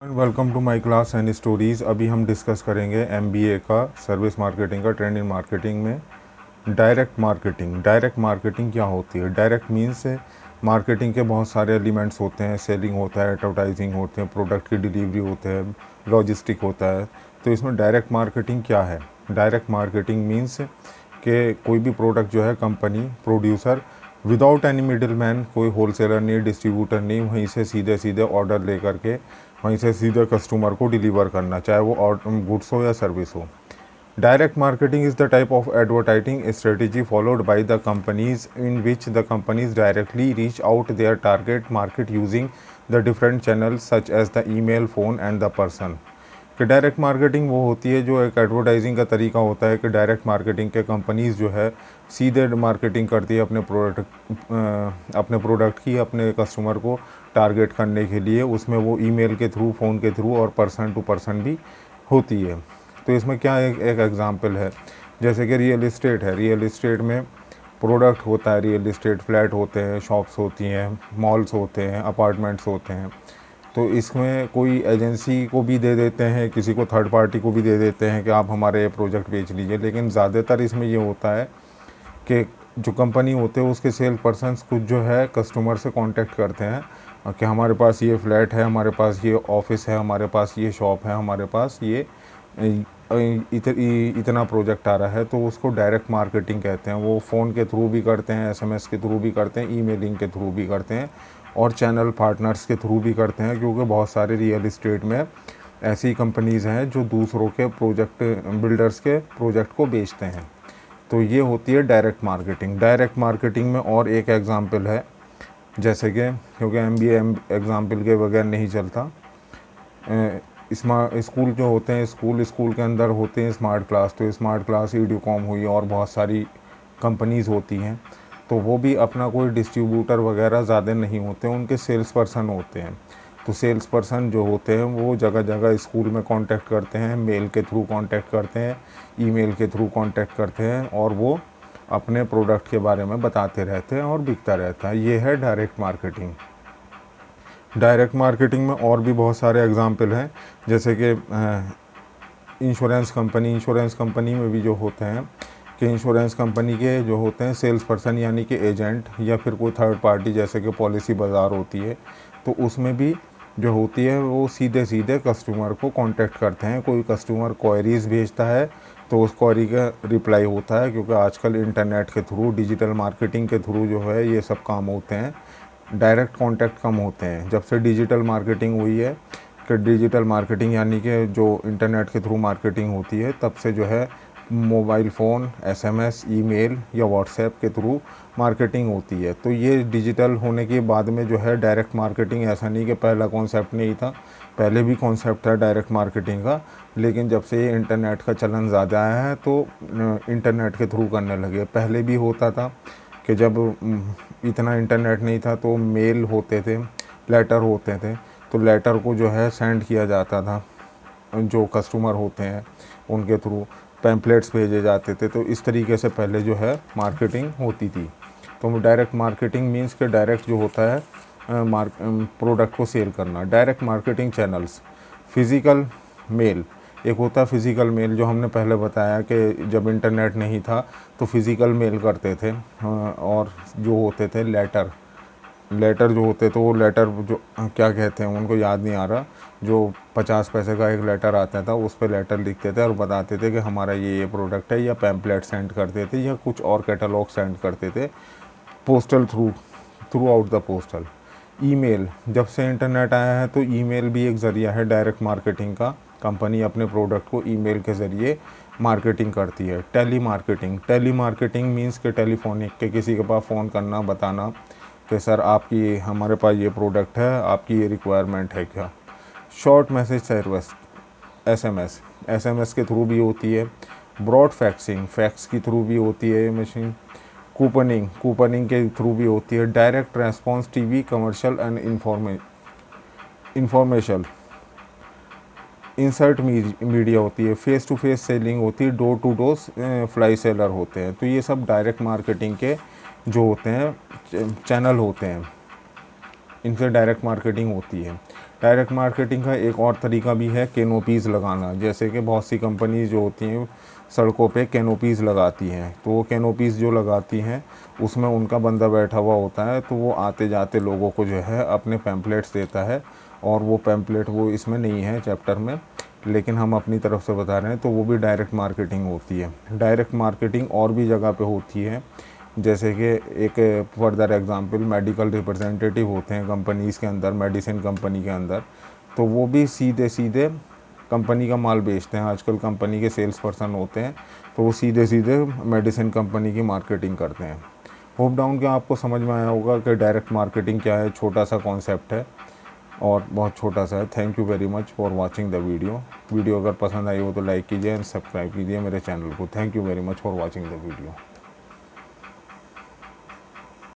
Welcome to my class and stories. अभी हम discuss करेंगे एमबीए का सर्विस मार्केटिंग का ट्रेंड इन मार्केटिंग में डायरेक्ट मार्केटिंग। डायरेक्ट मार्केटिंग क्या होती है? डायरेक्ट मीन्स मार्केटिंग के बहुत सारे एलिमेंट्स होते हैं। सेलिंग होता है, एडवर्टाइजिंग होते हैं, प्रोडक्ट की डिलीवरी होते हैं, लॉजिस्टिक होता है। तो इसमें डायरेक्ट मार्केटिंग क्या है? डायरेक्ट मार्केटिंग मीन्स कि कोई भी प्रोडक्ट जो है company producer without any middle man, कोई होलसेलर नहीं, डिस्ट्रीब्यूटर नहीं, वहीं से सीधे सीधे ऑर्डर ले करके वहीं से सीधे कस्टमर को डिलीवर करना, चाहे वो गुड्स हो या सर्विस हो। Direct marketing is the type of advertising strategy followed by the companies in which the companies directly reach out their target market using the different channels such as the email, phone and the person. कि direct marketing वो होती है जो एक advertising का तरीका होता है कि डायरेक्ट मार्केटिंग के कंपनीज़ जो है सीधे मार्केटिंग करती है अपने प्रोडक्ट की अपने कस्टमर को टारगेट करने के लिए। उसमें वो ईमेल के थ्रू, फ़ोन के थ्रू और पर्सन टू पर्सन भी होती है। तो इसमें क्या एक एग्ज़ाम्पल है, जैसे कि रियल इस्टेट है। रियल इस्टेट में प्रोडक्ट होता है, रियल इस्टेट फ्लैट होते हैं, शॉप्स होती हैं, मॉल्स होते हैं, अपार्टमेंट्स होते हैं। तो इसमें कोई एजेंसी को भी दे देते हैं, किसी को थर्ड पार्टी को भी दे देते हैं कि आप हमारे ये प्रोजेक्ट बेच लीजिए। लेकिन ज़्यादातर इसमें ये होता है कि जो कंपनी होते हैं उसके सेल पर्सनस कुछ जो है कस्टमर से कांटेक्ट करते हैं कि हमारे पास ये फ्लैट है, हमारे पास ये ऑफिस है, हमारे पास ये शॉप है, हमारे पास ये इतना प्रोजेक्ट आ रहा है। तो उसको डायरेक्ट मार्केटिंग कहते हैं। वो फ़ोन के थ्रू भी करते हैं, एसएमएस के थ्रू भी करते हैं, ईमेलिंग के थ्रू भी करते हैं और चैनल पार्टनर्स के थ्रू भी करते हैं, क्योंकि बहुत सारे रियल इस्टेट में ऐसी कंपनीज़ हैं जो दूसरों के प्रोजेक्ट बिल्डर्स के प्रोजेक्ट को बेचते हैं। तो ये होती है डायरेक्ट मार्केटिंग। डायरेक्ट मार्केटिंग में और एक एग्ज़ाम्पल है, जैसे कि क्योंकि एमबीए एग्ज़ाम्पल के बगैर नहीं चलता। स्कूल जो होते हैं, स्कूल के अंदर होते हैं स्मार्ट क्लास। तो स्मार्ट क्लास, ईडुकॉम हुई और बहुत सारी कंपनीज़ होती हैं। तो वो भी अपना कोई डिस्ट्रीब्यूटर वगैरह ज़्यादा नहीं होते, उनके सेल्स पर्सन होते हैं। तो सेल्स पर्सन जो होते हैं वो जगह जगह स्कूल में कांटेक्ट करते हैं, मेल के थ्रू कांटेक्ट करते हैं, ईमेल के थ्रू कांटेक्ट करते हैं और वो अपने प्रोडक्ट के बारे में बताते रहते हैं और बिकता रहता है। ये है डायरेक्ट मार्केटिंग। डायरेक्ट मार्केटिंग में और भी बहुत सारे एग्जाम्पल हैं, जैसे कि इंश्योरेंस कंपनी में भी जो होते हैं कि इंश्योरेंस कंपनी के जो होते हैं सेल्स पर्सन यानी कि एजेंट या फिर कोई थर्ड पार्टी जैसे कि पॉलिसी बाज़ार होती है, तो उसमें भी जो होती है वो सीधे सीधे कस्टमर को कांटेक्ट करते हैं। कोई कस्टमर क्वेरीज़ भेजता है तो उस क्वेरी का रिप्लाई होता है, क्योंकि आजकल इंटरनेट के थ्रू, डिजिटल मार्केटिंग के थ्रू जो है ये सब काम होते हैं। डायरेक्ट कांटेक्ट कम होते हैं। जब से डिजिटल मार्केटिंग हुई है कि डिजिटल मार्केटिंग यानी कि जो इंटरनेट के थ्रू मार्केटिंग होती है, तब से जो है मोबाइल फ़ोन, एसएमएस, ईमेल या व्हाट्सएप के थ्रू मार्केटिंग होती है। तो ये डिजिटल होने के बाद में जो है डायरेक्ट मार्केटिंग, ऐसा नहीं कि पहला कॉन्सेप्ट नहीं था, पहले भी कॉन्सेप्ट था डायरेक्ट मार्केटिंग का। लेकिन जब से ये इंटरनेट का चलन ज़्यादा आया है तो इंटरनेट के थ्रू करने लगे। पहले भी होता था कि जब इतना इंटरनेट नहीं था तो मेल होते थे, लेटर होते थे। तो लेटर को जो है सेंड किया जाता था, जो कस्टमर होते हैं उनके थ्रू पैम्पलेट्स भेजे जाते थे। तो इस तरीके से पहले जो है मार्केटिंग होती थी। तो डायरेक्ट मार्केटिंग मीन्स के डायरेक्ट जो होता है प्रोडक्ट को सेल करना। Direct marketing channels, physical mail, एक होता है फिज़िकल मेल जो हमने पहले बताया कि जब इंटरनेट नहीं था तो फिज़िकल मेल करते थे। और जो होते थे लेटर जो होते थे, वो लेटर जो क्या कहते हैं उनको याद नहीं आ रहा, जो 50 पैसे का एक लेटर आता था उस पर लेटर लिखते थे और बताते थे कि हमारा ये प्रोडक्ट है, या पैम्पलेट सेंड करते थे या कुछ और कैटलॉग सेंड करते थे postal through out the postal. Email, जब से इंटरनेट आया है तो ईमेल भी एक ज़रिया है डायरेक्ट मार्केटिंग का। कंपनी अपने प्रोडक्ट को ईमेल के ज़रिए मार्केटिंग करती है। टेली मार्केटिंग मीन्स के टेलीफोनिक, के किसी के पास फ़ोन करना, बताना कि सर आपकी हमारे पास ये प्रोडक्ट है, आपकी ये रिक्वायरमेंट है क्या। शॉर्ट मैसेज सर्विस, एसएमएस के थ्रू भी होती है। ब्रॉड फैक्सिंग, फैक्स के थ्रू भी होती है ये मशीन। कूपनिंग के थ्रू भी होती है। Direct response TV, commercial and information, insert media होती है। फेस टू फेस सेलिंग होती है। Door to door fly seller होते हैं। तो ये सब डायरेक्ट मार्केटिंग के जो होते हैं चैनल होते हैं, इनसे डायरेक्ट मार्केटिंग होती है। डायरेक्ट मार्केटिंग का एक और तरीका भी है कैनोपीज़ लगाना। जैसे कि बहुत सी कंपनीज जो होती हैं सड़कों पे कैनोपीज़ लगाती हैं, तो वो कैनोपीज़ जो लगाती हैं उसमें उनका बंदा बैठा हुआ होता है, तो वो आते जाते लोगों को जो है अपने पैम्पलेट्स देता है। और वो पैम्पलेट वो इसमें नहीं है चैप्टर में, लेकिन हम अपनी तरफ से बता रहे हैं, तो वो भी डायरेक्ट मार्केटिंग होती है। डायरेक्ट मार्केटिंग और भी जगह पे होती है, जैसे कि एक फर्दर एग्जांपल मेडिकल रिप्रेजेंटेटिव होते हैं कंपनीज़ के अंदर, मेडिसिन कंपनी के अंदर, तो वो भी सीधे सीधे कंपनी का माल बेचते हैं। आजकल कंपनी के सेल्स पर्सन होते हैं, तो वो सीधे सीधे मेडिसिन कंपनी की मार्केटिंग करते हैं। होप डाउन के आपको समझ में आया होगा कि डायरेक्ट मार्केटिंग क्या है। छोटा सा कॉन्सेप्ट है और बहुत छोटा सा है। Thank you very much for watching the video अगर पसंद आई हो तो लाइक कीजिए एंड सब्सक्राइब कीजिए मेरे चैनल को। Thank you very much for watching the video.